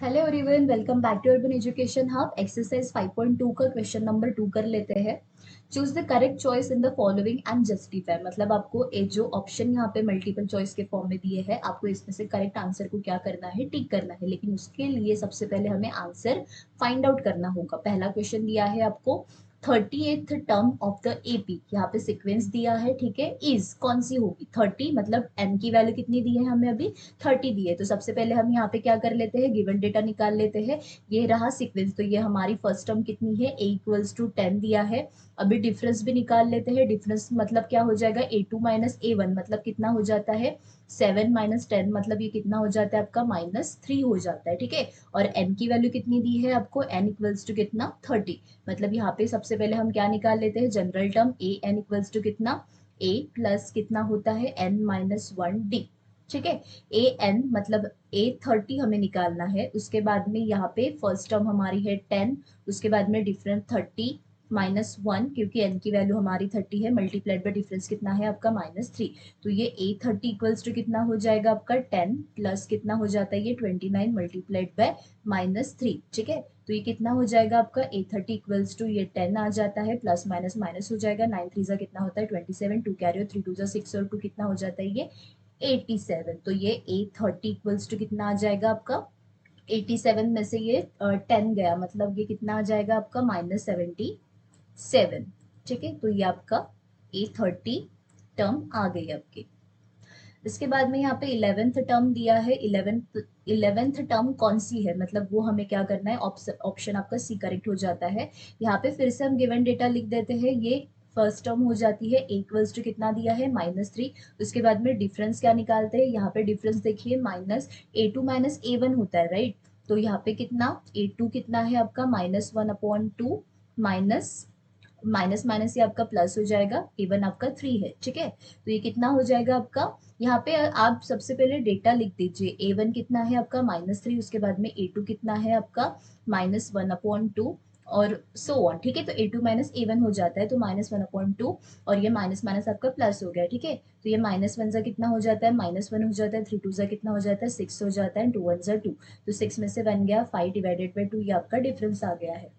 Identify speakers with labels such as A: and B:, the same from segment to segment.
A: Hello everyone, welcome back to urban education hub. Exercise 5.2 का question number 2 कर लेते हैं। Choose the correct choice in the following and justify. मतलब आपको ये जो ऑप्शन यहाँ पे मल्टीपल चॉइस के फॉर्म में दिए हैं, आपको इसमें से करेक्ट आंसर को क्या करना है, टिक करना है। लेकिन उसके लिए सबसे पहले हमें आंसर फाइंड आउट करना होगा। पहला क्वेश्चन दिया है आपको 38th term of the AP, यहाँ पे सीक्वेंस दिया है, ठीक है। इज कौन सी होगी 30, मतलब एन की वैल्यू कितनी दी है हमें अभी 30 दी है। तो सबसे पहले हम यहाँ पे क्या कर लेते हैं, गिवन डेटा निकाल लेते हैं। ये रहा सीक्वेंस, तो ये हमारी फर्स्ट टर्म कितनी है, a इक्वल्स टू 10 दिया है। अभी डिफरेंस भी निकाल लेते हैं। डिफरेंस मतलब क्या हो जाएगा, a2 माइनस a1 मतलब कितना हो जाता है 7 माइनस 10, मतलब ये कितना हो जाता है आपका -3 हो जाता है, ठीक है। और n की वैल्यू कितनी दी है आपको, n इक्वल्स टू कितना 30। मतलब यहाँ पे सबसे पहले हम क्या निकाल लेते हैं, general term a n equals to कितना a प्लस कितना होता है n-1d, ठीक है। ए एन मतलब A30 हमें निकालना है। उसके बाद में यहाँ पे फर्स्ट टर्म हमारी है 10, उसके बाद में डिफरेंस 30 -1, क्योंकि एन की वैल्यू हमारी 30 है, मल्टीप्लाइड बाय डिफरेंस कितना है आपका -3। तो ये A30 इक्वल्स टू कितना हो जाएगा आपका 10 प्लस कितना हो जाता है ये 29 मल्टीप्लाइड बाय -3, ठीक है। तो ये कितना हो जाएगा आपका A30 इक्वल्स टू ये 10 आ जाता है, प्लस माइनस माइनस हो जाएगा, 9 3 जा कितना होता है 27, 2 कैरी और 3 2 जा 6 और 2 कितना हो जाता है ये 87। तो ये A30 इक्वल्स टू कितना आ जाएगा आपका 87 में से ये 10 गया, मतलब ये कितना आ जाएगा आपका -77, ठीक है। तो ये आपका A30 टर्म आ गई आपकी। इसके बाद में यहाँ पे 11th टर्म दिया है। 11th टर्म कौन सी है, मतलब वो हमें क्या करना है, ऑप्शन आपका सी करेक्ट हो जाता है। यहाँ पे फिर से हम गिवन डेटा लिख देते हैं। ये फर्स्ट टर्म हो जाती है इक्वल्स टू कितना दिया है -3। उसके बाद में डिफरेंस क्या निकालते हैं, यहाँ पे डिफरेंस देखिए A2 माइनस A1 होता है, राइट। तो यहाँ पे कितना A2 कितना है आपका -1/2 माइनस माइनस माइनस ये आपका प्लस हो जाएगा, A1 आपका 3 है, ठीक है। तो ये कितना हो जाएगा आपका, यहाँ पे आप सबसे पहले डेटा लिख दीजिए। A1 कितना है आपका -3, उसके बाद में A2 कितना है आपका -1/2 और सो ऑन, ठीक है। तो A2 माइनस A1 हो जाता है, तो -1/2 और ये माइनस माइनस आपका प्लस हो गया, ठीक है। तो ये -1 जा कितना हो जाता है -1 हो जाता है, 3 2 जा कितना हो जाता है 6 हो जाता है, 2 1 जा 2। तो 6 में से 1 गया, 5 डिवाइडेड बाई 2, ये आपका डिफरेंस आ गया है,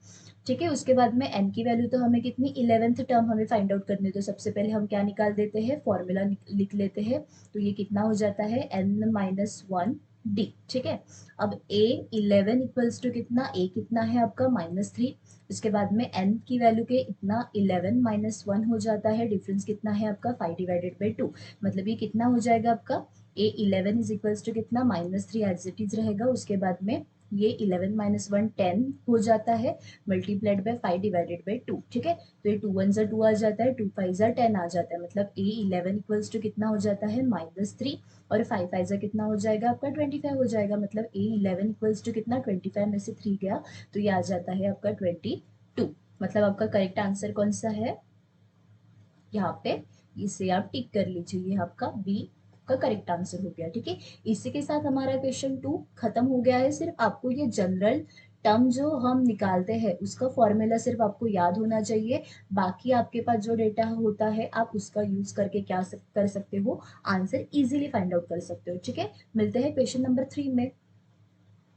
A: ठीक है। उसके बाद में n की वैल्यू तो हमें कितनी 11th टर्म हमें फाइंड आउट करनी है। तो सबसे पहले हम क्या निकाल देते हैं, फॉर्मूला लिख लेते हैं। तो ये कितना हो जाता है n-1d, ठीक है। अब A11 इक्वल्स टू कितना, a कितना है आपका -3। उसके बाद में n की वैल्यू के इतना 11 -1 हो जाता है, डिफरेंस कितना है आपका 5 डिवाइडेड बाई 2, मतलब ये कितना हो जाएगा आपका A11 इज इक्वल्स टू कितना -3 एज इट इज रहेगा। उसके बाद में ये 11 -1 10 हो जाता है, मल्टीप्लाइड बाय 5 डिवाइडेड बाय 2, ठीक है। तो ये 2 1 जा 2 आ जाता है, 2 5 जा 10 आ जाता है, मतलब A11 इक्वल्स टू कितना हो जाता है -3 और 5 5 जा कितना हो जाएगा आपका 25 हो जाएगा। मतलब A11 इक्वल्स टू कितना 25 में से 3 गया, तो ये आ जाता है आपका 22। मतलब आपका करेक्ट आंसर कौन सा है यहाँ पे, इसे आप टिक कर लीजिए, ये आपका बी का करेक्ट आंसर हो गया, ठीक है। इसी के साथ हमारा क्वेश्चन 2 खत्म हो गया है। सिर्फ आपको ये जनरल टर्म जो हम निकालते हैं उसका फॉर्मूला सिर्फ आपको याद होना चाहिए। बाकी आपके पास जो डेटा होता है आप उसका यूज करके क्या कर सकते हो, आंसर इजीली फाइंड आउट कर सकते हो, ठीक है। मिलते हैं क्वेश्चन नंबर 3 में।